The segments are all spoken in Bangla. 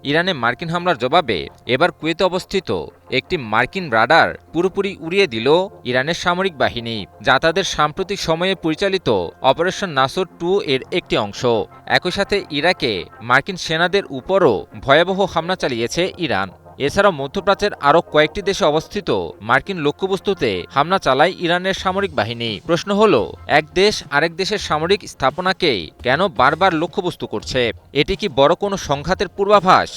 ইরানে মার্কিন হামলার জবাবে এবার কুয়েতে অবস্থিত একটি মার্কিন রাডার পুরোপুরি উড়িয়ে দিল ইরানের সামরিক বাহিনী, যা তাদের সাম্প্রতিক সময়ে পরিচালিত অপারেশন নাসর 2 এর একটি অংশ। একই সাথে ইরাকে মার্কিন সেনাদের উপরও ভয়াবহ হামলা চালিয়েছে ইরান। এছাড়াও মধ্যপ্রাচ্যের আরও কয়েকটি দেশে অবস্থিত মার্কিন লক্ষ্যবস্তুতে হামলা চালায় ইরানের সামরিক বাহিনী। প্রশ্ন হল, এক দেশ আরেক দেশের সামরিক স্থাপনাকেই কেন বারবার লক্ষ্যবস্তু করছে? এটি কি বড় কোনো সংঘাতের পূর্বাভাস?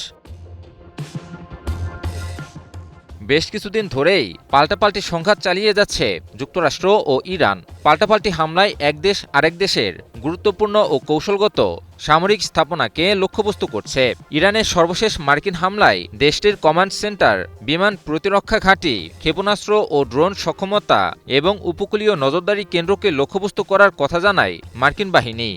বেশ কিছুদিন ধরেই পাল্টাপাল্টি সংঘাত চালিয়ে যাচ্ছে যুক্তরাষ্ট্র ও ইরান। পাল্টাপাল্টি হামলায় এক দেশ আরেক দেশের গুরুত্বপূর্ণ ও কৌশলগত সামরিক স্থাপনাকে লক্ষ্যবস্তু করছে। ইরানের সর্বশেষ মার্কিন হামলায় দেশটির কমান্ড সেন্টার, বিমান প্রতিরক্ষা ঘাঁটি, ক্ষেপণাস্ত্র ও ড্রোন সক্ষমতা এবং উপকূলীয় নজরদারি কেন্দ্রকে লক্ষ্যবস্তু করার কথা জানায় মার্কিন বাহিনী।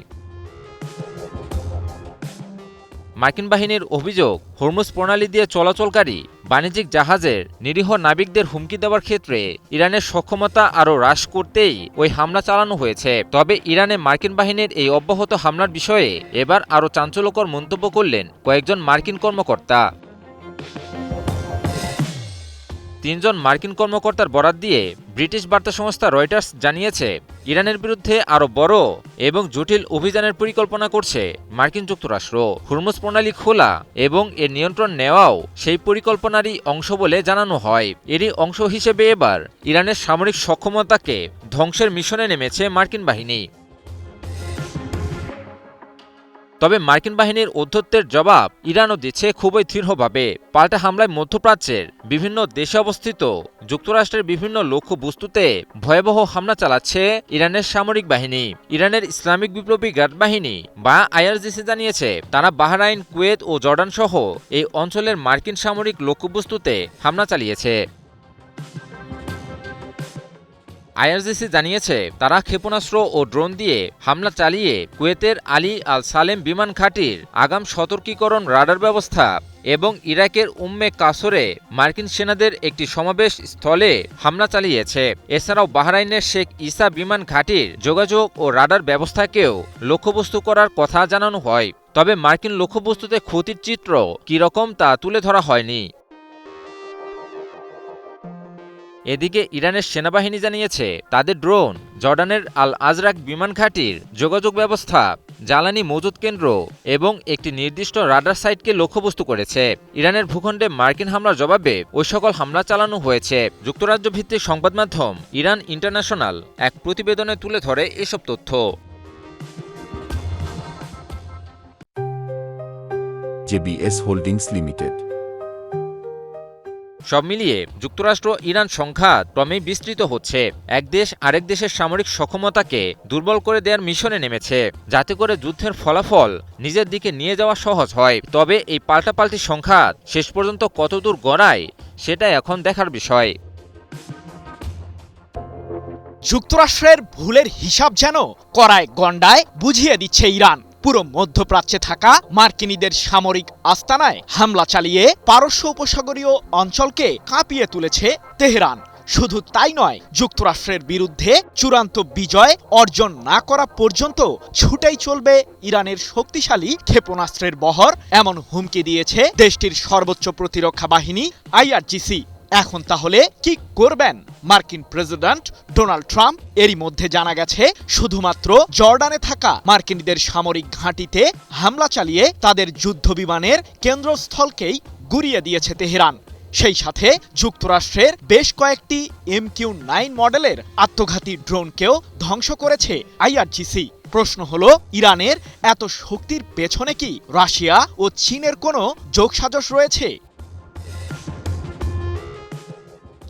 মার্কিন বাহিনীর অভিযোগ, হরমুজ প্রণালী দিয়ে চলাচলকারী বাণিজ্যিক জাহাজের নিরীহ নাবিকদের হুমকি দেওয়ার ক্ষেত্রে ইরানের সক্ষমতা আরও হ্রাস করতেই ওই হামলা চালানো হয়েছে। তবে ইরানে মার্কিন বাহিনীর এই অব্যাহত হামলার বিষয়ে এবার আরও চাঞ্চল্যকর মন্তব্য করলেন কয়েকজন মার্কিন কর্মকর্তা। তিনজন মার্কিন কর্মকর্তার বরাত দিয়ে ব্রিটিশ বার্তা সংস্থা রয়টার্স জানিয়েছে, ইরানের বিরুদ্ধে আরও বড় এবং জটিল অভিযানের পরিকল্পনা করছে মার্কিন যুক্তরাষ্ট্র। হরমুজ প্রণালী খোলা এবং এর নিয়ন্ত্রণ নেওয়াও সেই পরিকল্পনারই অংশ বলে জানানো হয়। এরই অংশ হিসেবে এবার ইরানের সামরিক সক্ষমতাকে ধ্বংসের মিশনে নেমেছে মার্কিন বাহিনী। তবে মার্কিন বাহিনীর ঔদ্ধত্যের জবাব ইরানও দিচ্ছে খুবই দৃঢ়ভাবে। পাল্টা হামলায় মধ্যপ্রাচ্যের বিভিন্ন দেশে অবস্থিত যুক্তরাষ্ট্রের বিভিন্ন লক্ষ্যবস্তুতে ভয়াবহ হামলা চালাচ্ছে ইরানের সামরিক বাহিনী। ইরানের ইসলামিক বিপ্লবী গার্ড বাহিনী বা আইআরজিসি জানিয়েছে, তারা বাহরাইন, কুয়েত ও জর্ডান সহ এই অঞ্চলের মার্কিন সামরিক লক্ষ্যবস্তুতে হামলা চালিয়েছে। আইআরজিসি জানিয়েছে, তারা ক্ষেপণাস্ত্র ও ড্রোন দিয়ে হামলা চালিয়ে কুয়েতের আলী আল সালেম বিমান ঘাঁটির আগাম সতর্কীকরণ রাডার ব্যবস্থা এবং ইরাকের উম্মে কাসরে মার্কিন সেনাদের একটি সমাবেশ স্থলে হামলা চালিয়েছে। এছাড়াও বাহরাইনের শেখ ইসা বিমান ঘাঁটির যোগাযোগ ও রাডার ব্যবস্থাকেও লক্ষ্যবস্তু করার কথা জানানো হয়। তবে মার্কিন লক্ষ্যবস্তুতে ক্ষতির চিত্র কীরকম তা তুলে ধরা হয়নি। এদিকে ইরানের সেনাবাহিনী জানিয়েছে, তাদের ড্রোন জর্ডানের আল আজরাক বিমান ঘাঁটির যোগাযোগ ব্যবস্থা, জ্বালানি মজুত কেন্দ্র এবং একটি নির্দিষ্ট রাডার সাইটকে লক্ষ্যবস্তু করেছে। ইরানের ভূখণ্ডে মার্কিন হামলার জবাবে ওই সকল হামলা চালানো হয়েছে। যুক্তরাজ্য ভিত্তিক সংবাদ মাধ্যম ইরান ইন্টারন্যাশনাল এক প্রতিবেদনে তুলে ধরে এসব তথ্য। JBS holdings limited. সব মিলিয়ে যুক্তরাষ্ট্র ইরান সংঘাত ক্রমেই বিস্তৃত হচ্ছে। এক দেশ আরেক দেশের সামরিক সক্ষমতাকে দুর্বল করে দেওয়ার মিশনে নেমেছে, যাতে করে যুদ্ধের ফলাফল নিজের দিকে নিয়ে যাওয়া সহজ হয়। তবে এই পাল্টাপাল্টি সংঘাত শেষ পর্যন্ত কতদূর গড়ায় সেটা এখন দেখার বিষয়। যুক্তরাষ্ট্রের ভুলের হিসাব যেন কড়ায় গণ্ডায় বুঝিয়ে দিচ্ছে ইরান। পুরো মধ্যপ্রাচ্যে থাকা মার্কিনীদের সামরিক আস্তানায় হামলা চালিয়ে পারস্য উপসাগরীয় অঞ্চলকে কাঁপিয়ে তুলেছে তেহরান। শুধু তাই নয়, যুক্তরাষ্ট্রের বিরুদ্ধে চূড়ান্ত বিজয় অর্জন না করা পর্যন্ত ছুটেই চলবে ইরানের শক্তিশালী ক্ষেপণাস্ত্রের বহর, এমন হুমকি দিয়েছে দেশটির সর্বোচ্চ প্রতিরক্ষা বাহিনী আইআরজিসি। এখন তাহলে কি করবেন মার্কিন প্রেসিডেন্ট ডোনাল্ড ট্রাম্প? এরই মধ্যে জানা গেছে, শুধুমাত্র জর্ডানে থাকা মার্কিনীদের সামরিক ঘাঁটিতে হামলা চালিয়ে তাদের যুদ্ধবিমানের কেন্দ্রস্থলকেই গুঁড়িয়ে দিয়েছে তেহরান। সেই সাথে যুক্তরাষ্ট্রের বেশ কয়েকটি MQ-9 মডেলের আত্মঘাতী ড্রোনকেও ধ্বংস করেছে আইআরজিসি। প্রশ্ন হলো, ইরানের এত শক্তির পেছনে কি রাশিয়া ও চীনের কোনো যোগসাজশ রয়েছে?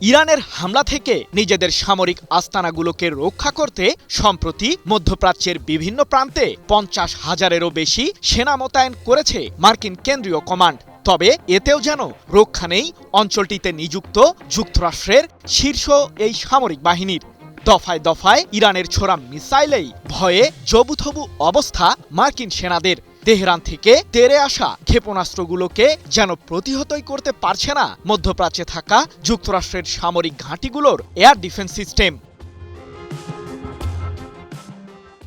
ইরানের হামলা থেকে নিজেদের সামরিক আস্তানাগুলোকে রক্ষা করতে সম্প্রতি মধ্যপ্রাচ্যের বিভিন্ন প্রান্তে 50,000-এরও বেশি সেনা মোতায়েন করেছে মার্কিন কেন্দ্রীয় কমান্ড। তবে এতেও যেন রক্ষা নেই অঞ্চলটিতে নিযুক্ত যুক্তরাষ্ট্রের শীর্ষ এই সামরিক বাহিনীর। দফায় দফায় ইরানের ছোড়া মিসাইলেই ভয়ে জবুথবু অবস্থা মার্কিন সেনাদের। তেহরান থেকে তেড়ে আসা ক্ষেপণাস্ত্রগুলোকে যেন প্রতিহতই করতে পারছে না মধ্যপ্রাচ্যে থাকা যুক্তরাষ্ট্রের সামরিক ঘাঁটিগুলোর এয়ার ডিফেন্স সিস্টেম।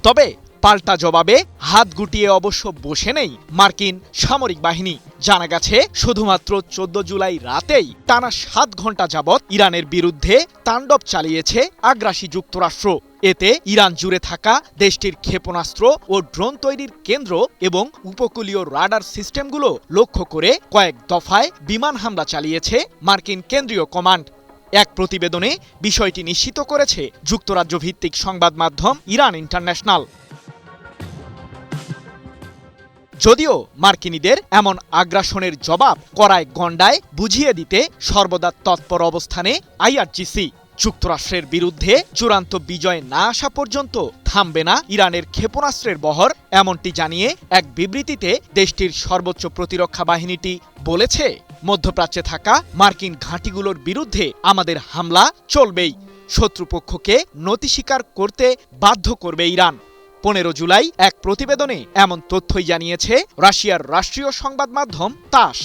তবে পাল্টা জবাবে হাত গুটিয়ে অবশ্য বসে নেই মার্কিন সামরিক বাহিনী। জানা গেছে শুধুমাত্র 14 জুলাই রাতেই টানা 7 ঘন্টা যাবৎ ইরানের বিরুদ্ধে তাণ্ডব চালিয়েছে আগ্রাসী যুক্তরাষ্ট্র। এতে ইরান জুড়ে থাকা দেশটির ক্ষেপণাস্ত্র ও ড্রোন তৈরির কেন্দ্র এবং উপকূলীয় রাডার সিস্টেমগুলো লক্ষ্য করে কয়েক দফায় বিমান হামলা চালিয়েছে মার্কিন কেন্দ্রীয় কমান্ড। এক প্রতিবেদনে বিষয়টি নিশ্চিত করেছে যুক্তরাজ্য ভিত্তিক সংবাদ মাধ্যম ইরান ইন্টারন্যাশনাল। যদিও মার্কিনীদের এমন আগ্রাসনের জবাব কড়ায় গণ্ডায় বুঝিয়ে দিতে সর্বদা তৎপর অবস্থানে আইআরজিসি। যুক্তরাষ্ট্রের বিরুদ্ধে চূড়ান্ত বিজয় না আসা পর্যন্ত থামবে না ইরানের ক্ষেপণাস্ত্রের বহর, এমনটি জানিয়ে এক বিবৃতিতে দেশটির সর্বোচ্চ প্রতিরক্ষা বাহিনীটি বলেছে, মধ্যপ্রাচ্যে থাকা মার্কিন ঘাঁটিগুলোর বিরুদ্ধে আমাদের হামলা চলবেই, শত্রুপক্ষকে নতি স্বীকার করতে বাধ্য করবে ইরান। 15 জুলাই এক প্রতিবেদনে এমন তথ্যই জানিয়েছে রাশিয়ার রাষ্ট্রীয় সংবাদ মাধ্যম তাস।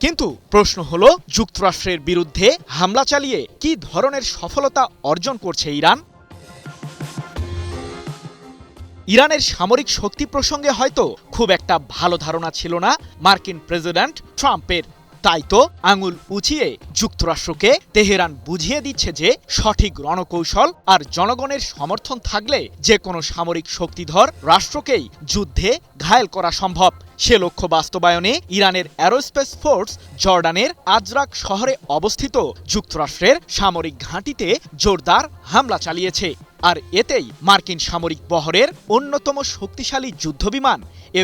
কিন্তু প্রশ্ন হলো, যুক্তরাষ্ট্রের বিরুদ্ধে হামলা চালিয়ে কি ধরনের সফলতা অর্জন করছে ইরান? ইরানের সামরিক শক্তি প্রসঙ্গে হয়তো খুব একটা ভালো ধারণা ছিল না মার্কিন প্রেসিডেন্ট ট্রাম্পের। তাই তো আঙুল উঁচিয়ে যুক্তরাষ্ট্রকে তেহরান বুঝিয়ে দিচ্ছে যে সঠিক রণকৌশল আর জনগণের সমর্থন থাকলে যে কোনো সামরিক শক্তিধর রাষ্ট্রকেই যুদ্ধে ঘায়েল করা সম্ভব। সে লক্ষ্য বাস্তবায়নে ইরানের অ্যারোস্পেস ফোর্স জর্ডানের আজরাক শহরে অবস্থিত যুক্তরাষ্ট্রের সামরিক ঘাঁটিতে জোরদার হামলা চালিয়েছে। আর এতেই মার্কিন সামরিক বহরের অন্যতম শক্তিশালী যুদ্ধবিমান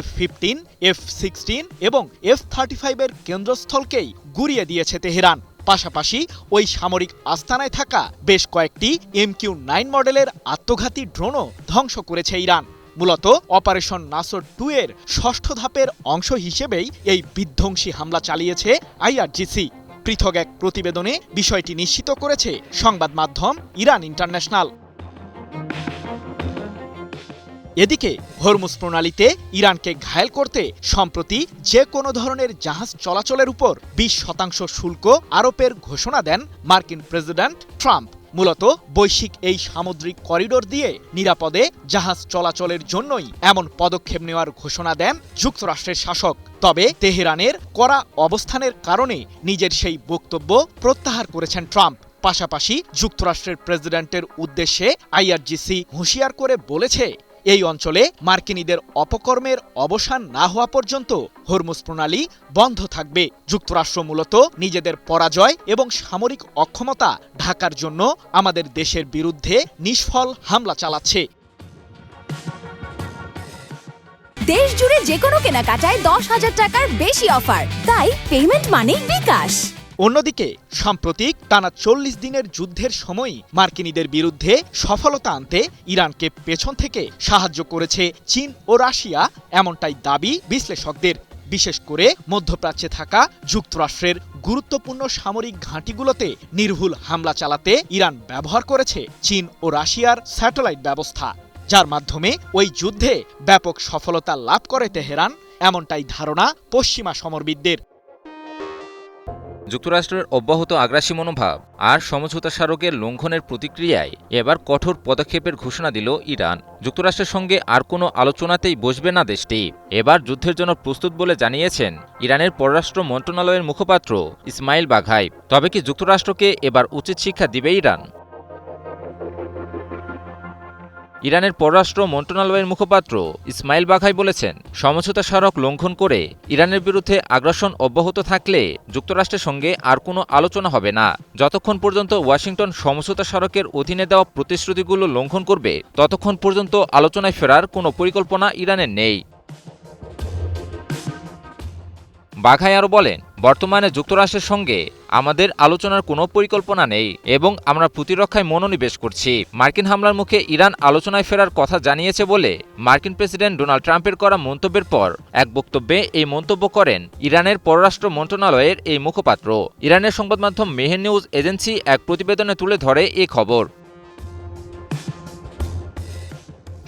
F-15, F-16 এবং F-35 এর কেন্দ্রস্থলকেই গুঁড়িয়ে দিয়েছে তেহরান। পাশাপাশি ওই সামরিক আস্তানায় থাকা বেশ কয়েকটি MQ-9 মডেলের আত্মঘাতী ড্রোনও ধ্বংস করেছে ইরান। মূলত অপারেশন নাসর 2 এর 6ষ্ঠ ধাপের অংশ হিসেবেই এই বিধ্বংসী হামলা চালিয়েছে আইআরজিসি। পৃথক এক প্রতিবেদনে বিষয়টি নিশ্চিত করেছে সংবাদ মাধ্যম ইরান ইন্টারন্যাশনাল। এদিকে হরমুজ প্রণালীতে ইরানকে ঘায়েল করতে সম্প্রতি যে কোনো ধরনের জাহাজ চলাচলের উপর 20% শুল্ক আরোপের ঘোষণা দেন মার্কিন প্রেসিডেন্ট ট্রাম্প। মূলত বৈশ্বিক এই সামুদ্রিক করিডোর দিয়ে নিরাপদে জাহাজ চলাচলের জন্যই এমন পদক্ষেপ নেওয়ার ঘোষণা দেন যুক্তরাষ্ট্রের শাসক। তবে তেহরানের কড়া অবস্থানের কারণে নিজের সেই বক্তব্য প্রত্যাহার করেছেন ট্রাম্প। পাশাপাশি যুক্তরাষ্ট্রের প্রেসিডেন্টের উদ্দেশ্যে আইআরজিসি হুঁশিয়ার করে বলেছে, এই অঞ্চলে মার্কিনীদের অপকর্মের অবসান না হওয়া পর্যন্ত হরমুজ প্রণালী বন্ধ থাকবে। যুক্তরাষ্ট্র মূলত নিজেদের পরাজয় এবং সামরিক অক্ষমতা ঢাকার জন্য আমাদের দেশের বিরুদ্ধে নিষ্ফল হামলা চালাচ্ছে। দেশ জুড়ে যে কোনো কেনাকাটায় 10,000 টাকার বেশি অফার, তাই পেমেন্ট মানেই বিকাশ। অন্যদিকে সাম্প্রতিক টানা 40 দিনের যুদ্ধের সময়ই মার্কিনীদের বিরুদ্ধে সফলতা আনতে ইরানকে পেছন থেকে সাহায্য করেছে চীন ও রাশিয়া, এমনটাই দাবি বিশ্লেষকদের। বিশেষ করে মধ্যপ্রাচ্যে থাকা যুক্তরাষ্ট্রের গুরুত্বপূর্ণ সামরিক ঘাঁটিগুলোতে নির্ভুল হামলা চালাতে ইরান ব্যবহার করেছে চীন ও রাশিয়ার স্যাটেলাইট ব্যবস্থা, যার মাধ্যমে ওই যুদ্ধে ব্যাপক সফলতা লাভ করে তেহরান, এমনটাই ধারণা পশ্চিমা সমরবিদদের। যুক্তরাষ্ট্রের অব্যাহত আগ্রাসী মনোভাব আর সমঝোতা স্মারকের লঙ্ঘনের প্রতিক্রিয়ায় এবার কঠোর পদক্ষেপের ঘোষণা দিল ইরান। যুক্তরাষ্ট্রের সঙ্গে আর কোনো আলোচনাতেই বসবে না দেশটি। এবার যুদ্ধের জন্য প্রস্তুত বলে জানিয়েছেন ইরানের পররাষ্ট্র মন্ত্রণালয়ের মুখপাত্র ইসমাইল বাঘাই। তবে কি যুক্তরাষ্ট্রকে এবার উচিত শিক্ষা দিবে ইরান? ইরানের পররাষ্ট্র মন্ত্রণালয়ের মুখপাত্র ইসমাইল বাঘাই বলেছেন, সমঝোতা স্মারক লঙ্ঘন করে ইরানের বিরুদ্ধে আগ্রাসন অব্যাহত থাকলে যুক্তরাষ্ট্রের সঙ্গে আর কোনো আলোচনা হবে না। যতক্ষণ পর্যন্ত ওয়াশিংটন সমঝোতা স্মারকের অধীনে দেওয়া প্রতিশ্রুতিগুলো লঙ্ঘন করবে, ততক্ষণ পর্যন্ত আলোচনায় ফেরার কোনো পরিকল্পনা ইরানের নেই। বাঘাই আরও বলেন, বর্তমানে যুক্তরাষ্ট্রের সঙ্গে আমাদের আলোচনার কোনো পরিকল্পনা নেই এবং আমরা প্রতিরক্ষায় মনোনিবেশ করছি। মার্কিন হামলার মুখে ইরান আলোচনায় ফেরার কথা জানিয়েছে বলে মার্কিন প্রেসিডেন্ট ডোনাল্ড ট্রাম্পের করা মন্তব্যের পর এক বক্তব্যে এই মন্তব্য করেন ইরানের পররাষ্ট্র মন্ত্রণালয়ের এই মুখপাত্র। ইরানের সংবাদ মাধ্যম মেহের নিউজ এজেন্সি এক প্রতিবেদনে তুলে ধরে এ খবর।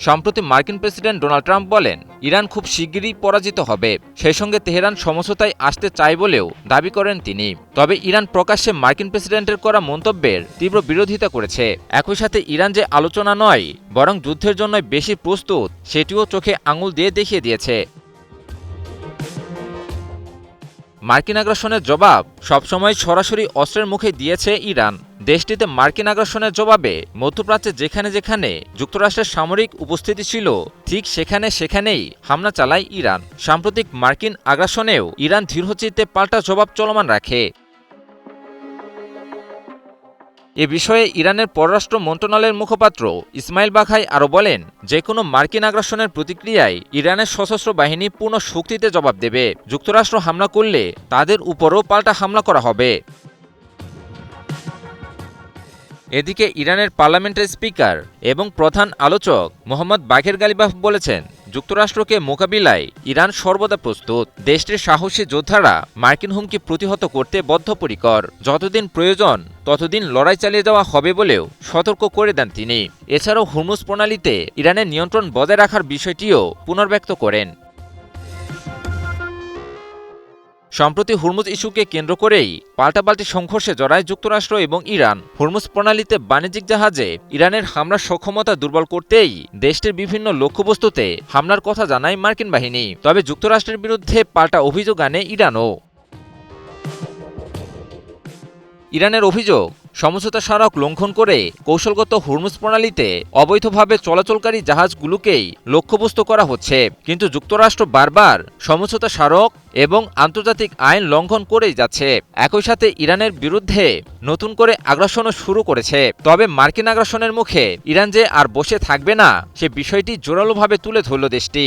সম্প্রতি মার্কিন প্রেসিডেন্ট ডোনাল্ড ট্রাম্প বলেন ইরান খুব শিগগিরই পরাজিত হবে, সেই সঙ্গে তেহরান সমঝোতায় আসতে চায় বলেও দাবি করেন তিনি। তবে ইরান প্রকাশ্যে মার্কিন প্রেসিডেন্টের করা মন্তব্যের তীব্র বিরোধিতা করেছে। একই সাথে ইরান যে আলোচনা নয় বরং যুদ্ধের জন্য বেশি প্রস্তুত সেটিও চোখে আঙুল দিয়ে দেখিয়ে দিয়েছে। মার্কিন আগ্রাসনের জবাব সবসময় সরাসরি অস্ত্রের মুখে দিয়েছে ইরান। দেশটিতে মার্কিন আগ্রাসনের জবাবে মধ্যপ্রাচ্যে যেখানে যেখানে যুক্তরাষ্ট্রের সামরিক উপস্থিতি ছিল ঠিক সেখানেই হামলা চালায় ইরান। সাম্প্রতিক মার্কিন আগ্রাসনেও ইরান দৃঢ়চিত্তে পাল্টা জবাব চলমান রাখে। এ বিষয়ে ইরানের পররাষ্ট্র মন্ত্রণালয়ের মুখপাত্র ইসমাইল বাঘাই আরও বলেন, যে কোনো মার্কিন আগ্রাসনের প্রতিক্রিয়ায় ইরানের সশস্ত্র বাহিনী পূর্ণ শক্তিতে জবাব দেবে। যুক্তরাষ্ট্র হামলা করলে তাদের উপরও পাল্টা হামলা করা হবে। এদিকে ইরানের পার্লামেন্টের স্পিকার এবং প্রধান আলোচক মোহাম্মদ বাঘের গালিবাফ বলেছেন, যুক্তরাষ্ট্রকে মোকাবিলায় ইরান সর্বদা প্রস্তুত। দেশটির সাহসী যোদ্ধারা মার্কিন হুমকি প্রতিহত করতে বদ্ধপরিকর। যতদিন প্রয়োজন ততদিন লড়াই চালিয়ে যাওয়া হবে বলেও সতর্ক করে দেন তিনি। এছাড়াও হুরমুজ প্রণালীতে ইরানের নিয়ন্ত্রণ বজায় রাখার বিষয়টিও পুনর্ব্যক্ত করেন। সম্প্রতি হুরমুজ ইস্যুকে কেন্দ্র করেই পাল্টাপাল্টি সংঘর্ষে জড়ায় যুক্তরাষ্ট্র এবং ইরান। হুরমুজ প্রণালীতে বাণিজ্যিক জাহাজে ইরানের হামলার সক্ষমতা দুর্বল করতেই দেশটির বিভিন্ন লক্ষ্যবস্তুতে হামলার কথা জানায় মার্কিন বাহিনী। তবে যুক্তরাষ্ট্রের বিরুদ্ধে পাল্টা অভিযোগ আনে ইরানও। ইরানের অভিযোগ, সমঝোতা স্মারক লঙ্ঘন করে কৌশলগত হুরমুজ প্রণালীতে অবৈধভাবে চলাচলকারী জাহাজগুলোকেই লক্ষ্যবস্তু করা হচ্ছে। কিন্তু যুক্তরাষ্ট্র বারবার সমঝোতা স্মারক এবং আন্তর্জাতিক আইন লঙ্ঘন করেই যাচ্ছে। একই সাথে ইরানের বিরুদ্ধে নতুন করে আগ্রাসনও শুরু করেছে। তবে মার্কিন আগ্রাসনের মুখে ইরান যে আর বসে থাকবে না সে বিষয়টি জোরালোভাবে তুলে ধরল দেশটি।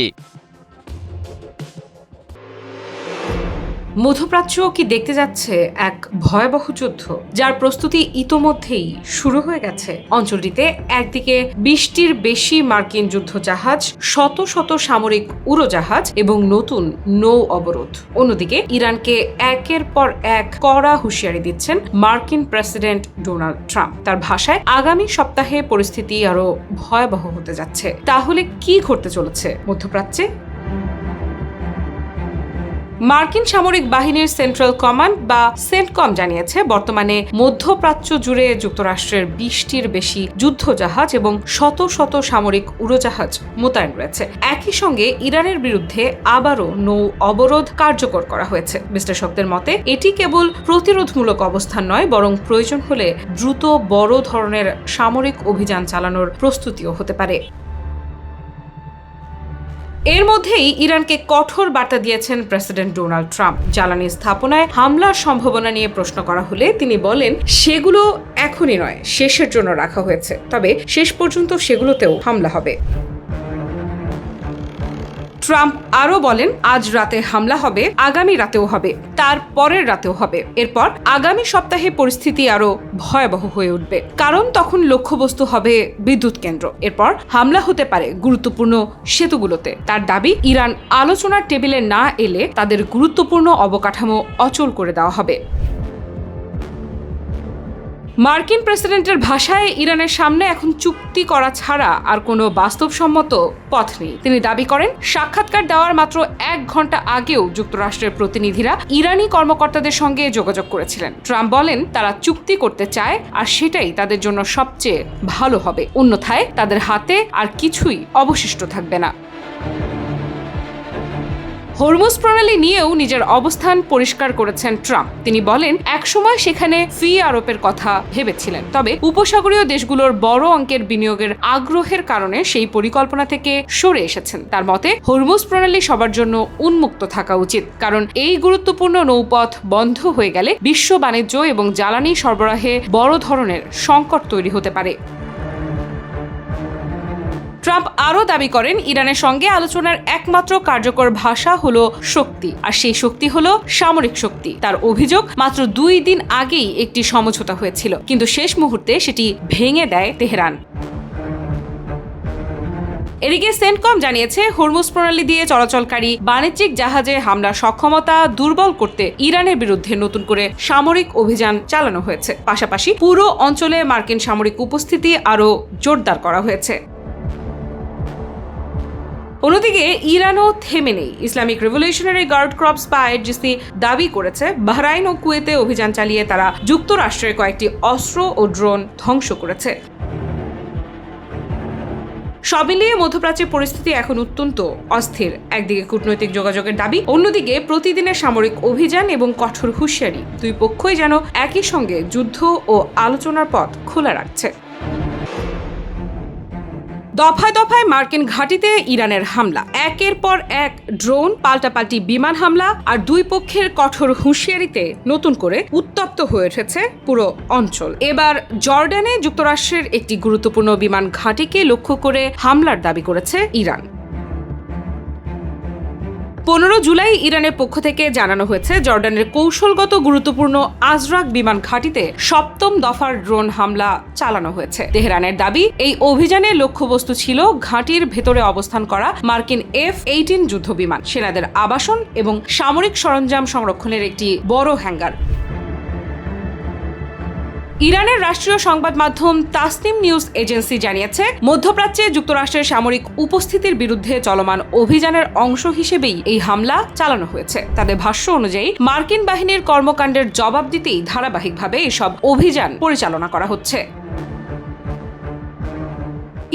মধ্যপ্রাচ্য কি দেখতে যাচ্ছে এক ভয়াবহ যুদ্ধ, যার প্রস্তুতি ইতোমধ্যেই শুরু হয়ে গেছে। অঞ্চলটিতে একদিকে 20টির বেশি মার্কিন যুদ্ধজাহাজ, শত শত সামরিক উড়োজাহাজ এবং নতুন নৌ অবরোধ। অন্যদিকে ইরানকে একের পর এক কড়া হুঁশিয়ারি দিচ্ছেন মার্কিন প্রেসিডেন্ট ডোনাল্ড ট্রাম্প। তার ভাষায় আগামী সপ্তাহে পরিস্থিতি আরো ভয়াবহ হতে যাচ্ছে। তাহলে কি ঘটতে চলেছে মধ্যপ্রাচ্যে? মার্কিন সামরিক বাহিনীর সেন্ট্রাল কমান্ড বা সেন্টকম জানিয়েছে, বর্তমানে মধ্যপ্রাচ্য জুড়ে যুক্তরাষ্ট্রের 20টির বেশি যুদ্ধজাহাজ এবং শত শত সামরিক উড়োজাহাজ মোতায়েন রয়েছে। একই সঙ্গে ইরানের বিরুদ্ধে আবারও নৌ অবরোধ কার্যকর করা হয়েছে। বিশ্লেষকদের মতে এটি কেবল প্রতিরোধমূলক অবস্থান নয়, বরং প্রয়োজন হলে দ্রুত বড় ধরনের সামরিক অভিযান চালানোর প্রস্তুতিও হতে পারে। এর মধ্যেই ইরানকে কঠোর বার্তা দিয়েছেন প্রেসিডেন্ট ডোনাল্ড ট্রাম্প। জ্বালানি স্থাপনায় হামলার সম্ভাবনা নিয়ে প্রশ্ন করা হলে তিনি বলেন, সেগুলো এখনই নয়, শেষের জন্য রাখা হয়েছে, তবে শেষ পর্যন্ত সেগুলোতেও হামলা হবে। ট্রাম্প আরও বলেন, আজ রাতে হামলা হবে, আগামী রাতেও হবে, তার পরের রাতেও হবে। এরপর আগামী সপ্তাহে পরিস্থিতি আরো ভয়াবহ হয়ে উঠবে, কারণ তখন লক্ষ্যবস্তু হবে বিদ্যুৎ কেন্দ্র। এরপর হামলা হতে পারে গুরুত্বপূর্ণ সেতুগুলোতে। তার দাবি, ইরান আলোচনার টেবিলে না এলে তাদের গুরুত্বপূর্ণ অবকাঠামো অচল করে দেওয়া হবে। মার্কিন প্রেসিডেন্টের ভাষায় ইরানের সামনে এখন চুক্তি করা ছাড়া আর কোনো বাস্তবসম্মত পথ নেই। তিনি দাবি করেন, সাক্ষাৎকার দেওয়ার মাত্র 1 ঘন্টা আগেও যুক্তরাষ্ট্রের প্রতিনিধিরা ইরানি কর্মকর্তাদের সঙ্গে যোগাযোগ করেছিলেন। ট্রাম্প বলেন, তারা চুক্তি করতে চায় আর সেটাই তাদের জন্য সবচেয়ে ভালো হবে, অন্যথায় তাদের হাতে আর কিছুই অবশিষ্ট থাকবে না। হরমুজ প্রণালী নিয়েও নিজের অবস্থান পরিষ্কার করেছেন ট্রাম্প। তিনি বলেন, একসময় সেখানে ফি আরোপের কথা ভেবেছিলেন, তবে উপসাগরীয় দেশগুলোর বড় অঙ্কের বিনিয়োগের আগ্রহের কারণে সেই পরিকল্পনা থেকে সরে এসেছেন। তার মতে হরমুজ প্রণালী সবার জন্য উন্মুক্ত থাকা উচিত, কারণ এই গুরুত্বপূর্ণ নৌপথ বন্ধ হয়ে গেলে বিশ্ব বাণিজ্য এবং জ্বালানি সরবরাহে বড় ধরনের সংকট তৈরি হতে পারে। ট্রাম্প আরও দাবি করেন, ইরানের সঙ্গে আলোচনার একমাত্র কার্যকর ভাষা হলো শক্তি, আর সেই শক্তি হলো সামরিক শক্তি। তার অভিযোগ, মাত্র 2 দিন আগেই একটি সমঝোতা হয়েছিল, কিন্তু শেষ মুহূর্তে সেটি ভেঙে দেয় তেহরান। এদিকে সেন্টকম জানিয়েছে, হরমুজ প্রণালী দিয়ে চলাচলকারী বাণিজ্যিক জাহাজে হামলার সক্ষমতা দুর্বল করতে ইরানের বিরুদ্ধে নতুন করে সামরিক অভিযান চালানো হয়েছে। পাশাপাশি পুরো অঞ্চলে মার্কিন সামরিক উপস্থিতি আরও জোরদার করা হয়েছে। অন্যদিকে ইরানও থেমে নেই। ইসলামিক রেভলিউশনারি গার্ড ক্রপস বা আইআরজিসি দাবি করেছে বাহরাইন ও কুয়েতে অভিযান চালিয়ে তারা যুক্তরাষ্ট্রের কয়েকটি অস্ত্র ও ড্রোন ধ্বংস করেছে। সব মিলিয়ে মধ্যপ্রাচ্যের পরিস্থিতি এখন অত্যন্ত অস্থির। একদিকে কূটনৈতিক যোগাযোগের দাবি, অন্যদিকে প্রতিদিনের সামরিক অভিযান এবং কঠোর হুঁশিয়ারি। দুই পক্ষই যেন একই সঙ্গে যুদ্ধ ও আলোচনার পথ খোলা রাখছে। দফায় দফায় মার্কিন ঘাঁটিতে ইরানের হামলা, একের পর এক ড্রোন, পাল্টাপাল্টি বিমান হামলা আর দুই পক্ষের কঠোর হুঁশিয়ারিতে নতুন করে উত্তপ্ত হয়ে উঠেছে পুরো অঞ্চল। এবার জর্ডানে যুক্তরাষ্ট্রের একটি গুরুত্বপূর্ণ বিমান ঘাঁটিকে লক্ষ্য করে হামলার দাবি করেছে ইরান। 15 জুলাই ইরানের পক্ষ থেকে জানানো হয়েছে জর্ডানের কৌশলগত গুরুত্বপূর্ণ আজরাক বিমান ঘাঁটিতে 7ম দফার ড্রোন হামলা চালানো হয়েছে। তেহরানের দাবি, এই অভিযানের লক্ষ্যবস্তু ছিল ঘাঁটির ভেতরে অবস্থান করা মার্কিন F-18 যুদ্ধবিমান, সেনাদের আবাসন এবং সামরিক সরঞ্জাম সংরক্ষণের একটি বড় হ্যাঙ্গার। ইরানের রাষ্ট্রীয় সংবাদ মাধ্যম তাসনিম নিউজ এজেন্সি জানিয়েছে, মধ্যপ্রাচ্যে যুক্তরাষ্ট্রের সামরিক উপস্থিতির বিরুদ্ধে চলমান অভিযানের অংশ হিসেবেই এই হামলা চালানো হয়েছে। তাদের ভাষ্য অনুযায়ী মার্কিন বাহিনীর কর্মকাণ্ডের জবাব দিতেই ধারাবাহিকভাবে এসব অভিযান পরিচালনা করা হচ্ছে।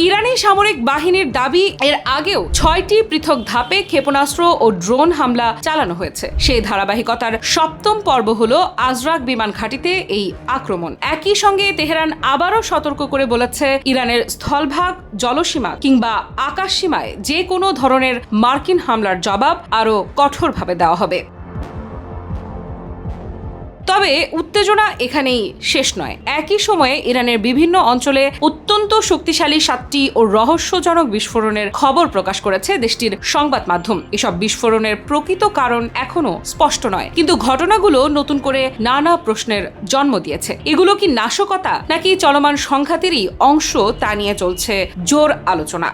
ইরানি সামরিক বাহিনীর দাবি, এর আগেও 6টি পৃথক ধাপে ক্ষেপণাস্ত্র ও ড্রোন হামলা চালানো হয়েছে। সেই ধারাবাহিকতার 7ম পর্ব হলো আজরাক বিমান ঘাঁটিতে এই আক্রমণ। একই সঙ্গে তেহরান আবারও সতর্ক করে বলেছে, ইরানের স্থলভাগ, জলসীমা কিংবা আকাশসীমায় যে কোনো ধরনের মার্কিন হামলার জবাব আরও কঠোরভাবে দেওয়া হবে। তবে উত্তেজনা এখানেই শেষ নয়। একই সময়ে ইরানের বিভিন্ন অঞ্চলে অত্যন্ত শক্তিশালী 7টি ও রহস্যজনক বিস্ফোরণের খবর প্রকাশ করেছে দেশটির সংবাদ মাধ্যম। এসব বিস্ফোরণের প্রকৃত কারণ এখনো স্পষ্ট নয়, কিন্তু ঘটনাগুলো নতুন করে নানা প্রশ্নের জন্ম দিয়েছে। এগুলো কি নাশকতা নাকি চলমান সংঘাতেরই অংশ, তা নিয়ে চলছে জোর আলোচনা।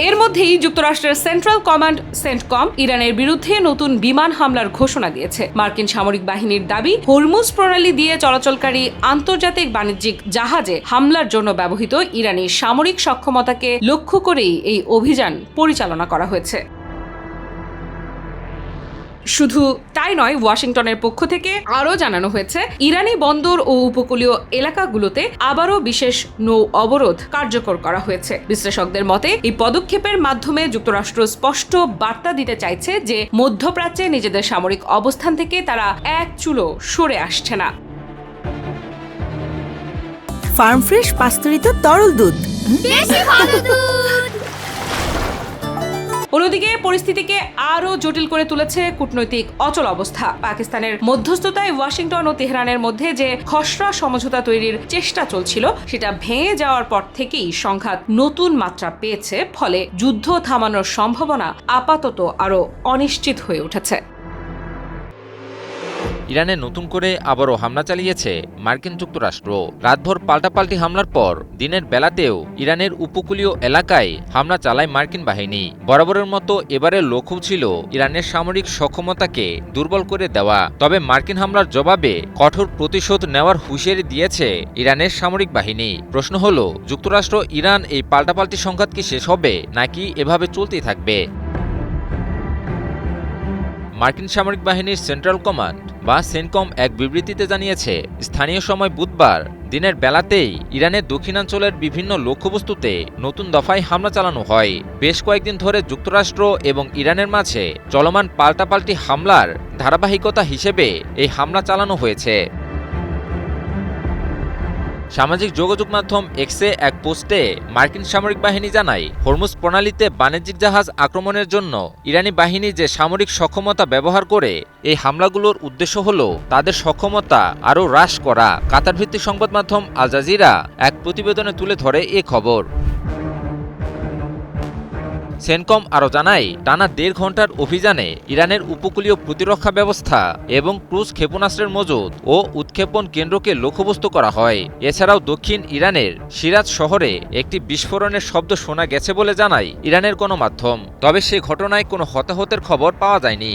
এর মধ্যেই যুক্তরাষ্ট্রের সেন্ট্রাল কমান্ড সেন্টকম ইরানের বিরুদ্ধে নতুন বিমান হামলার ঘোষণা দিয়েছে। মার্কিন সামরিক বাহিনীর দাবি, হরমুজ প্রণালী দিয়ে চলাচলকারী আন্তর্জাতিক বাণিজ্যিক জাহাজে হামলার জন্য ব্যবহৃত ইরানি সামরিক সক্ষমতাকে লক্ষ্য করেই এই অভিযান পরিচালনা করা হয়েছে। শুধু তাই নয়, ওয়াশিংটনের পক্ষ থেকে আরও জানানো হয়েছে, ইরানি বন্দর ও উপকূলীয় এলাকাগুলোতে আবারও বিশেষ নৌ অবরোধ কার্যকর করা হয়েছে। বিশ্লেষকদের মতে, এই পদক্ষেপের মাধ্যমে যুক্তরাষ্ট্র স্পষ্ট বার্তা দিতে চাইছে যে মধ্যপ্রাচ্যে নিজেদের সামরিক অবস্থান থেকে তারা এক চুলো সরে আসছে না। ফার্ম ফ্রেশ পাস্তুরিত তরল দুধ, বেশি ভালো দুধ। অন্যদিকে পরিস্থিতিকে আরও জটিল করে তুলেছে কূটনৈতিক অচল অবস্থা। পাকিস্তানের মধ্যস্থতায় ওয়াশিংটন ও তেহরানের মধ্যে যে খসড়া সমঝোতা তৈরির চেষ্টা চলছিল, সেটা ভেঙে যাওয়ার পর থেকেই সংঘাত নতুন মাত্রা পেয়েছে। ফলে যুদ্ধ থামানোর সম্ভাবনা আপাতত আরও অনিশ্চিত হয়ে উঠেছে। ইরানে নতুন করে আবারও হামলা চালিয়েছে মার্কিন যুক্তরাষ্ট্র। রাতভর পাল্টাপাল্টি হামলার পর দিনের বেলাতেও ইরানের উপকূলীয় এলাকায় হামলা চালায় মার্কিন বাহিনী। বরাবরের মতো এবারের লক্ষ্য ছিল ইরানের সামরিক সক্ষমতাকে দুর্বল করে দেওয়া। তবে মার্কিন হামলার জবাবে কঠোর প্রতিশোধ নেওয়ার হুঁশিয়ারি দিয়েছে ইরানের সামরিক বাহিনী। প্রশ্ন হলো, যুক্তরাষ্ট্র ইরান এই পাল্টাপাল্টি সংঘাত কি শেষ হবে নাকি এভাবে চলতেই থাকবে? মার্কিন সামরিক বাহিনীর সেন্ট্রাল কমান্ড বা সেনকম এক বিবৃতিতে জানিয়েছে, স্থানীয় সময় বুধবার দিনের বেলাতেই ইরানের দক্ষিণাঞ্চলের বিভিন্ন লক্ষ্যবস্তুতে নতুন দফায় হামলা চালানো হয়। বেশ কয়েকদিন ধরে যুক্তরাষ্ট্র এবং ইরানের মাঝে চলমান পাল্টাপাল্টি হামলার ধারাবাহিকতা হিসেবে এই হামলা চালানো হয়েছে। সামাজিক যোগাযোগ মাধ্যম এক্সে এক পোস্টে মার্কিন সামরিক বাহিনী জানায়, হরমুজ প্রণালীতে বাণিজ্যিক জাহাজ আক্রমণের জন্য ইরানি বাহিনী যে সামরিক সক্ষমতা ব্যবহার করে, এই হামলাগুলোর উদ্দেশ্য হল তাদের সক্ষমতা আরও হ্রাস করা। কাতার ভিত্তিক সংবাদ মাধ্যম আল জাজিরা এক প্রতিবেদনে তুলে ধরে এ খবর। সেনকম আরও জানায়, টানা 1.5 ঘন্টার অভিযানে ইরানের উপকূলীয় প্রতিরক্ষা ব্যবস্থা এবং ক্রুজ ক্ষেপণাস্ত্রের মজুদ ও উৎক্ষেপণ কেন্দ্রকে লক্ষ্যবস্তু করা হয়। এছাড়াও দক্ষিণ ইরানের সিরাজ শহরে একটি বিস্ফোরণের শব্দ শোনা গেছে বলে জানায় ইরানের গণমাধ্যম। তবে সে ঘটনায় কোনো হতাহতের খবর পাওয়া যায়নি।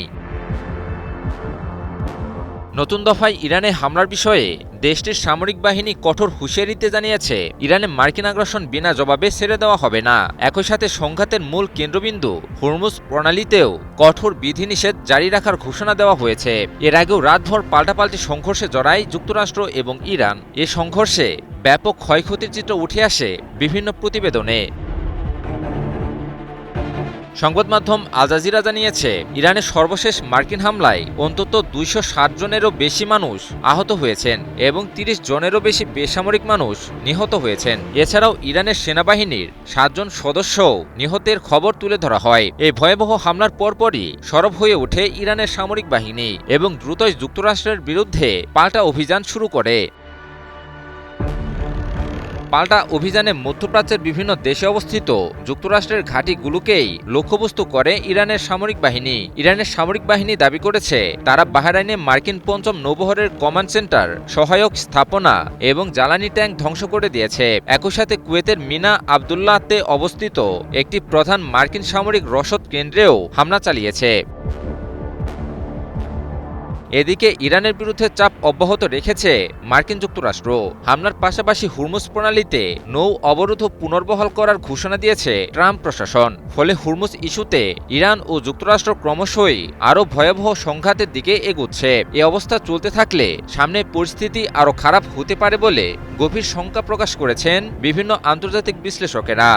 নতুন দফায় ইরানে হামলার বিষয়ে দেশটির সামরিক বাহিনী কঠোর হুঁশিয়ারিতে জানিয়েছে, ইরানে মার্কিন আগ্রাসন বিনা জবাবে ছেড়ে দেওয়া হবে না। একই সাথে সংঘাতের মূল কেন্দ্রবিন্দু হুরমুজ প্রণালীতেও কঠোর বিধিনিষেধ জারি রাখার ঘোষণা দেওয়া হয়েছে। এর আগেও রাতভর পাল্টাপাল্টি সংঘর্ষে জড়ায় যুক্তরাষ্ট্র এবং ইরান। এ সংঘর্ষে ব্যাপক ক্ষয়ক্ষতির চিত্র উঠে আসে বিভিন্ন প্রতিবেদনে। সংবাদ মাধ্যম আল জাজিরা জানিয়েছে, ইরানের সর্বশেষ মার্কিন হামলায় অন্তত 260 জনেরও বেশি মানুষ আহত হয়েছেন এবং 30 জনেরও বেশি বেসামরিক মানুষ নিহত হয়েছেন। এছাড়াও ইরানের সেনাবাহিনীর 7 জন সদস্যও নিহতের খবর তুলে ধরা হয়। এই ভয়াবহ হামলার পরপরই সরব হয়ে ওঠে ইরানের সামরিক বাহিনী এবং দ্রুতই যুক্তরাষ্ট্রের বিরুদ্ধে পাল্টা অভিযান শুরু করে। পাল্টা অভিযানে মধ্যপ্রাচ্যের বিভিন্ন দেশে অবস্থিত যুক্তরাষ্ট্রের ঘাঁটিগুলোকেই লক্ষ্যবস্তু করে ইরানের সামরিক বাহিনী। ইরানের সামরিক বাহিনী দাবি করেছে, তারা বাহরাইনে মার্কিন ৫ম নৌবহরের কমান্ড সেন্টার, সহায়ক স্থাপনা এবং জ্বালানি ট্যাঙ্ক ধ্বংস করে দিয়েছে। একই সাথে কুয়েতের মিনা আবদুল্লাহতে অবস্থিত একটি প্রধান মার্কিন সামরিক রসদ কেন্দ্রেও হামলা চালিয়েছে। এদিকে ইরানের বিরুদ্ধে চাপ অব্যাহত রেখেছে মার্কিন যুক্তরাষ্ট্র। হামলার পাশাপাশি হুরমুজ প্রণালীতে নৌ অবরোধ পুনর্বহাল করার ঘোষণা দিয়েছে ট্রাম্প প্রশাসন। ফলে হুরমুজ ইস্যুতে ইরান ও যুক্তরাষ্ট্র ক্রমশই আরও ভয়াবহ সংঘাতের দিকে এগুচ্ছে। এ অবস্থা চলতে থাকলে সামনে পরিস্থিতি আরও খারাপ হতে পারে বলে গভীর শঙ্কা প্রকাশ করেছেন বিভিন্ন আন্তর্জাতিক বিশ্লেষকেরা।